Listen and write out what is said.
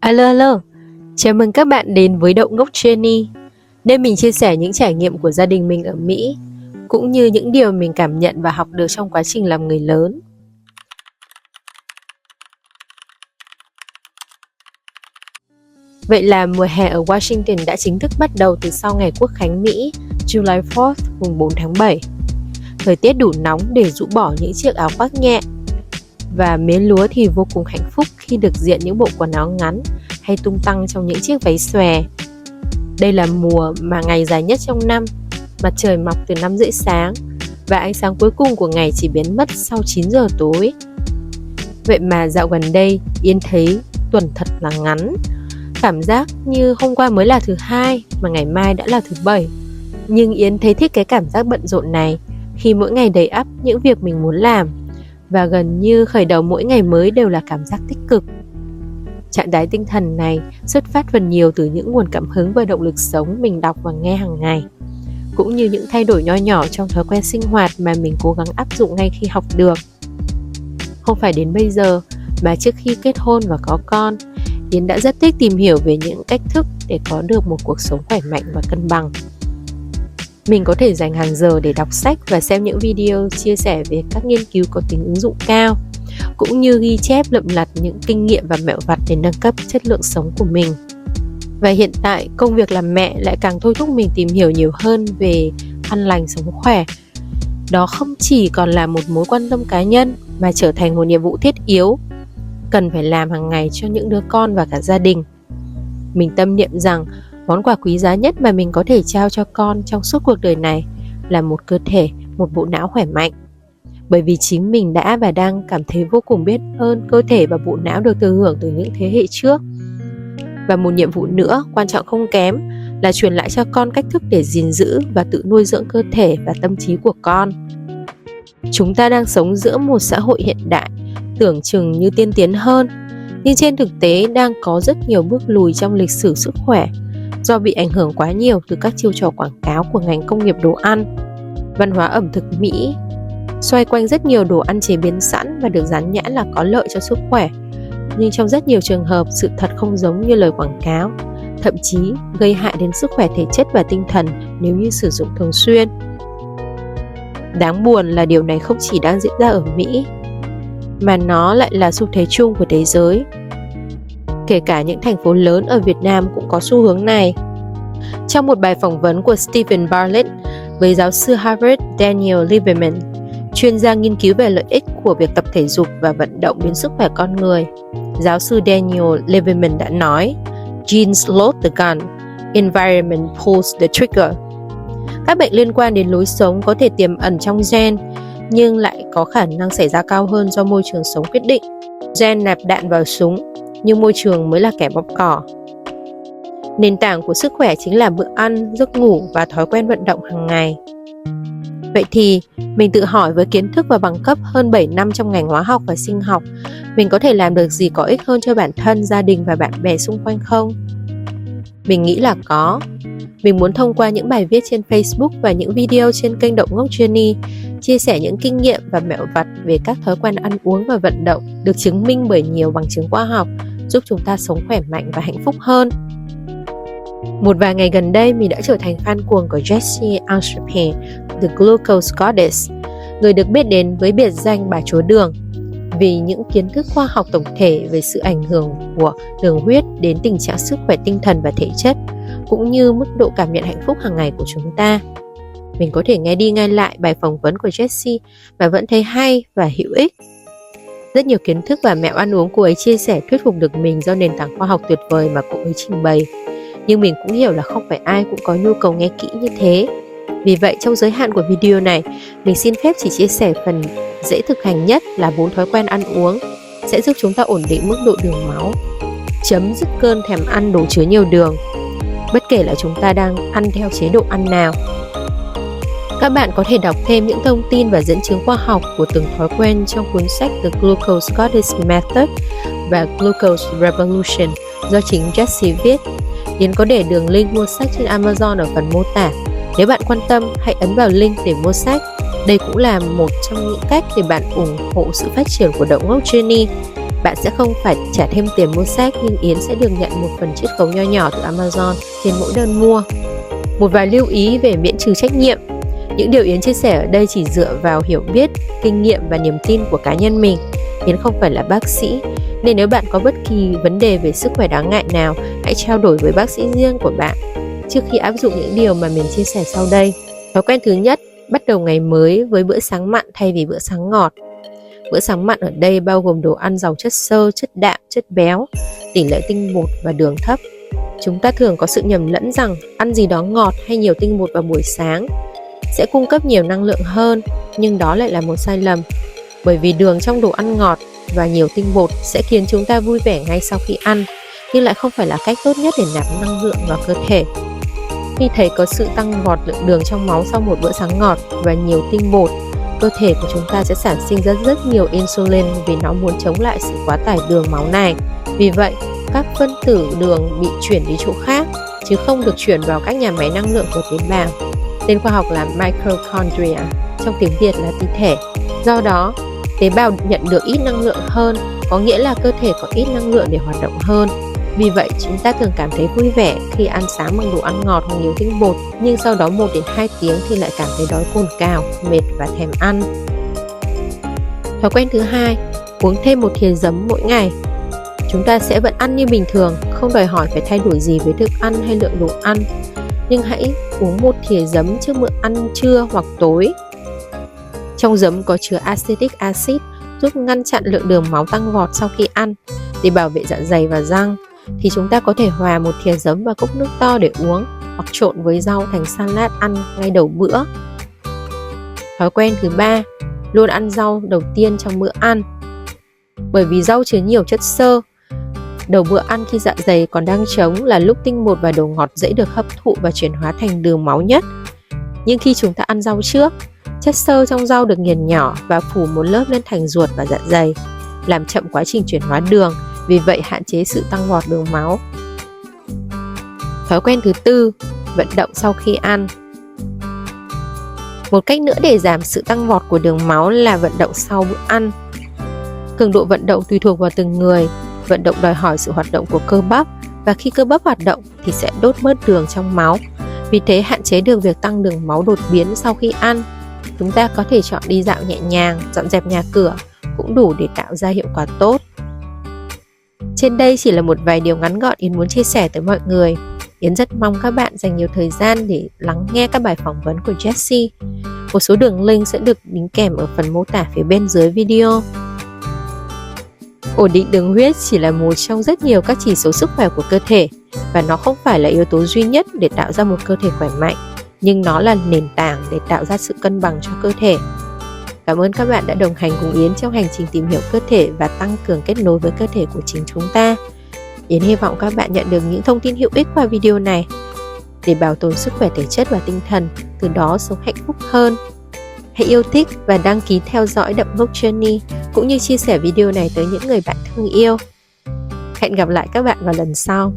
Alo, chào mừng các bạn đến với Đậu Ngốc Jenny, nơi mình chia sẻ những trải nghiệm của gia đình mình ở Mỹ, cũng như những điều mình cảm nhận và học được trong quá trình làm người lớn. Vậy là mùa hè ở Washington đã chính thức bắt đầu từ sau ngày Quốc khánh Mỹ, July 4th, mùng 4 tháng 7. Thời tiết đủ nóng để rũ bỏ những chiếc áo khoác nhẹ, và mến lúa thì vô cùng hạnh phúc khi được diện những bộ quần áo ngắn hay tung tăng trong những chiếc váy xòe. Đây là mùa mà ngày dài nhất trong năm, mặt trời mọc từ 5:30 sáng và ánh sáng cuối cùng của ngày chỉ biến mất sau 9 giờ tối. Vậy mà dạo gần đây, Yến thấy tuần thật là ngắn. Cảm giác như hôm qua mới là thứ Hai mà ngày mai đã là thứ Bảy. Nhưng Yến thấy thích cái cảm giác bận rộn này khi mỗi ngày đầy ắp những việc mình muốn làm, và gần như khởi đầu mỗi ngày mới đều là cảm giác tích cực. Trạng thái tinh thần này xuất phát phần nhiều từ những nguồn cảm hứng và động lực sống mình đọc và nghe hàng ngày, cũng như những thay đổi nho nhỏ trong thói quen sinh hoạt mà mình cố gắng áp dụng ngay khi học được. Không phải đến bây giờ, mà trước khi kết hôn và có con, Yến đã rất thích tìm hiểu về những cách thức để có được một cuộc sống khỏe mạnh và cân bằng. Mình có thể dành hàng giờ để đọc sách và xem những video chia sẻ về các nghiên cứu có tính ứng dụng cao, cũng như ghi chép lượm lặt những kinh nghiệm và mẹo vặt để nâng cấp chất lượng sống của mình. Và hiện tại, công việc làm mẹ lại càng thôi thúc mình tìm hiểu nhiều hơn về ăn lành sống khỏe. Đó không chỉ còn là một mối quan tâm cá nhân, mà trở thành một nhiệm vụ thiết yếu, cần phải làm hàng ngày cho những đứa con và cả gia đình. Mình tâm niệm rằng món quà quý giá nhất mà mình có thể trao cho con trong suốt cuộc đời này là một cơ thể, một bộ não khỏe mạnh. Bởi vì chính mình đã và đang cảm thấy vô cùng biết ơn cơ thể và bộ não được thừa hưởng từ những thế hệ trước. Và một nhiệm vụ nữa, quan trọng không kém, là truyền lại cho con cách thức để gìn giữ và tự nuôi dưỡng cơ thể và tâm trí của con. Chúng ta đang sống giữa một xã hội hiện đại, tưởng chừng như tiên tiến hơn, nhưng trên thực tế đang có rất nhiều bước lùi trong lịch sử sức khỏe, do bị ảnh hưởng quá nhiều từ các chiêu trò quảng cáo của ngành công nghiệp đồ ăn. Văn hóa ẩm thực Mỹ xoay quanh rất nhiều đồ ăn chế biến sẵn và được dán nhãn là có lợi cho sức khỏe, nhưng trong rất nhiều trường hợp sự thật không giống như lời quảng cáo, thậm chí gây hại đến sức khỏe thể chất và tinh thần nếu như sử dụng thường xuyên. Đáng buồn là điều này không chỉ đang diễn ra ở Mỹ, mà nó lại là xu thế chung của thế giới. Kể cả những thành phố lớn ở Việt Nam cũng có xu hướng này. Trong một bài phỏng vấn của Steven Bartlett với giáo sư Harvard Daniel Lieberman, chuyên gia nghiên cứu về lợi ích của việc tập thể dục và vận động đến sức khỏe con người, giáo sư Daniel Lieberman đã nói: "Genes load the gun, environment pulls the trigger." Các bệnh liên quan đến lối sống có thể tiềm ẩn trong gen, nhưng lại có khả năng xảy ra cao hơn do môi trường sống quyết định. Gen nạp đạn vào súng, nhưng môi trường mới là kẻ bóp cò. Nền tảng của sức khỏe chính là bữa ăn, giấc ngủ và thói quen vận động hàng ngày. Vậy thì, mình tự hỏi với kiến thức và bằng cấp hơn 7 năm trong ngành hóa học và sinh học, mình có thể làm được gì có ích hơn cho bản thân, gia đình và bạn bè xung quanh không? Mình nghĩ là có. Mình muốn thông qua những bài viết trên Facebook và những video trên kênh Đậu Ngốc Jenny chia sẻ những kinh nghiệm và mẹo vặt về các thói quen ăn uống và vận động được chứng minh bởi nhiều bằng chứng khoa học, giúp chúng ta sống khỏe mạnh và hạnh phúc hơn. Một vài ngày gần đây, mình đã trở thành fan cuồng của Jessie Armstrong, The Glucose Goddess, người được biết đến với biệt danh bà chúa đường, vì những kiến thức khoa học tổng thể về sự ảnh hưởng của đường huyết đến tình trạng sức khỏe tinh thần và thể chất, cũng như mức độ cảm nhận hạnh phúc hàng ngày của chúng ta. Mình có thể nghe đi nghe lại bài phỏng vấn của Jessie mà vẫn thấy hay và hữu ích. Rất nhiều kiến thức và mẹo ăn uống cô ấy chia sẻ thuyết phục được mình do nền tảng khoa học tuyệt vời mà cô ấy trình bày. Nhưng mình cũng hiểu là không phải ai cũng có nhu cầu nghe kỹ như thế. Vì vậy, trong giới hạn của video này, mình xin phép chỉ chia sẻ phần dễ thực hành nhất là 4 thói quen ăn uống sẽ giúp chúng ta ổn định mức độ đường máu, chấm dứt cơn thèm ăn đồ chứa nhiều đường, bất kể là chúng ta đang ăn theo chế độ ăn nào. Các bạn có thể đọc thêm những thông tin và dẫn chứng khoa học của từng thói quen trong cuốn sách The Glucose Goddess Method và Glucose Revolution do chính Jessie viết. Yến có để đường link mua sách trên Amazon ở phần mô tả. Nếu bạn quan tâm, hãy ấn vào link để mua sách. Đây cũng là một trong những cách để bạn ủng hộ sự phát triển của Đậu Ngốc Jenny. Bạn sẽ không phải trả thêm tiền mua sách, nhưng Yến sẽ được nhận một phần chiết khấu nho nhỏ từ Amazon trên mỗi đơn mua. Một vài lưu ý về miễn trừ trách nhiệm. Những điều Yến chia sẻ ở đây chỉ dựa vào hiểu biết, kinh nghiệm và niềm tin của cá nhân mình. Yến không phải là bác sĩ, nên nếu bạn có bất kỳ vấn đề về sức khỏe đáng ngại nào, hãy trao đổi với bác sĩ riêng của bạn trước khi áp dụng những điều mà mình chia sẻ sau đây. Thói quen thứ nhất, bắt đầu ngày mới với bữa sáng mặn thay vì bữa sáng ngọt. Bữa sáng mặn ở đây bao gồm đồ ăn giàu chất xơ, chất đạm, chất béo, tỷ lệ tinh bột và đường thấp. Chúng ta thường có sự nhầm lẫn rằng ăn gì đó ngọt hay nhiều tinh bột vào buổi sáng sẽ cung cấp nhiều năng lượng hơn, nhưng đó lại là một sai lầm. Bởi vì đường trong đồ ăn ngọt và nhiều tinh bột sẽ khiến chúng ta vui vẻ ngay sau khi ăn, nhưng lại không phải là cách tốt nhất để nạp năng lượng vào cơ thể. Khi thấy có sự tăng vọt lượng đường trong máu sau một bữa sáng ngọt và nhiều tinh bột, cơ thể của chúng ta sẽ sản sinh ra rất nhiều insulin vì nó muốn chống lại sự quá tải đường máu này. Vì vậy, các phân tử đường bị chuyển đi chỗ khác, chứ không được chuyển vào các nhà máy năng lượng của tế bào. Tên khoa học là mitochondria, trong tiếng Việt là ti thể. Do đó, tế bào nhận được ít năng lượng hơn, có nghĩa là cơ thể có ít năng lượng để hoạt động hơn. Vì vậy, chúng ta thường cảm thấy vui vẻ khi ăn sáng bằng đồ ăn ngọt hoặc nhiều tinh bột, nhưng sau đó 1 đến 2 tiếng thì lại cảm thấy đói cồn cào, mệt và thèm ăn. Thói quen thứ hai, uống thêm một thìa giấm mỗi ngày. Chúng ta sẽ vẫn ăn như bình thường, không đòi hỏi phải thay đổi gì với thức ăn hay lượng đồ ăn. Nhưng hãy uống một thìa giấm trước bữa ăn trưa hoặc tối. Trong giấm có chứa acetic acid, giúp ngăn chặn lượng đường máu tăng vọt sau khi ăn. Để bảo vệ dạ dày và răng, thì chúng ta có thể hòa một thìa giấm vào cốc nước to để uống, hoặc trộn với rau thành salad ăn ngay đầu bữa. Thói quen thứ ba, luôn ăn rau đầu tiên trong bữa ăn. Bởi vì rau chứa nhiều chất xơ, đầu bữa ăn khi dạ dày còn đang trống là lúc tinh bột và đồ ngọt dễ được hấp thụ và chuyển hóa thành đường máu nhất. Nhưng khi chúng ta ăn rau trước, chất xơ trong rau được nghiền nhỏ và phủ một lớp lên thành ruột và dạ dày, làm chậm quá trình chuyển hóa đường, vì vậy hạn chế sự tăng vọt đường máu. Thói quen thứ tư, vận động sau khi ăn. Một cách nữa để giảm sự tăng vọt của đường máu là vận động sau bữa ăn. Cường độ vận động tùy thuộc vào từng người. Vận động đòi hỏi sự hoạt động của cơ bắp, và khi cơ bắp hoạt động thì sẽ đốt bớt đường trong máu. Vì thế hạn chế được việc tăng đường máu đột biến sau khi ăn. Chúng ta có thể chọn đi dạo nhẹ nhàng, dọn dẹp nhà cửa cũng đủ để tạo ra hiệu quả tốt. Trên đây chỉ là một vài điều ngắn gọn Yến muốn chia sẻ tới mọi người. Yến rất mong các bạn dành nhiều thời gian để lắng nghe các bài phỏng vấn của Jessie. Một số đường link sẽ được đính kèm ở phần mô tả phía bên dưới video. Ổn định đường huyết chỉ là một trong rất nhiều các chỉ số sức khỏe của cơ thể, và nó không phải là yếu tố duy nhất để tạo ra một cơ thể khỏe mạnh, nhưng nó là nền tảng để tạo ra sự cân bằng cho cơ thể. Cảm ơn các bạn đã đồng hành cùng Yến trong hành trình tìm hiểu cơ thể và tăng cường kết nối với cơ thể của chính chúng ta. Yến hy vọng các bạn nhận được những thông tin hữu ích qua video này để bảo tồn sức khỏe thể chất và tinh thần, từ đó sống hạnh phúc hơn. Hãy yêu thích và đăng ký theo dõi Đậm Gốc Journey, cũng như chia sẻ video này tới những người bạn thương yêu. Hẹn gặp lại các bạn vào lần sau.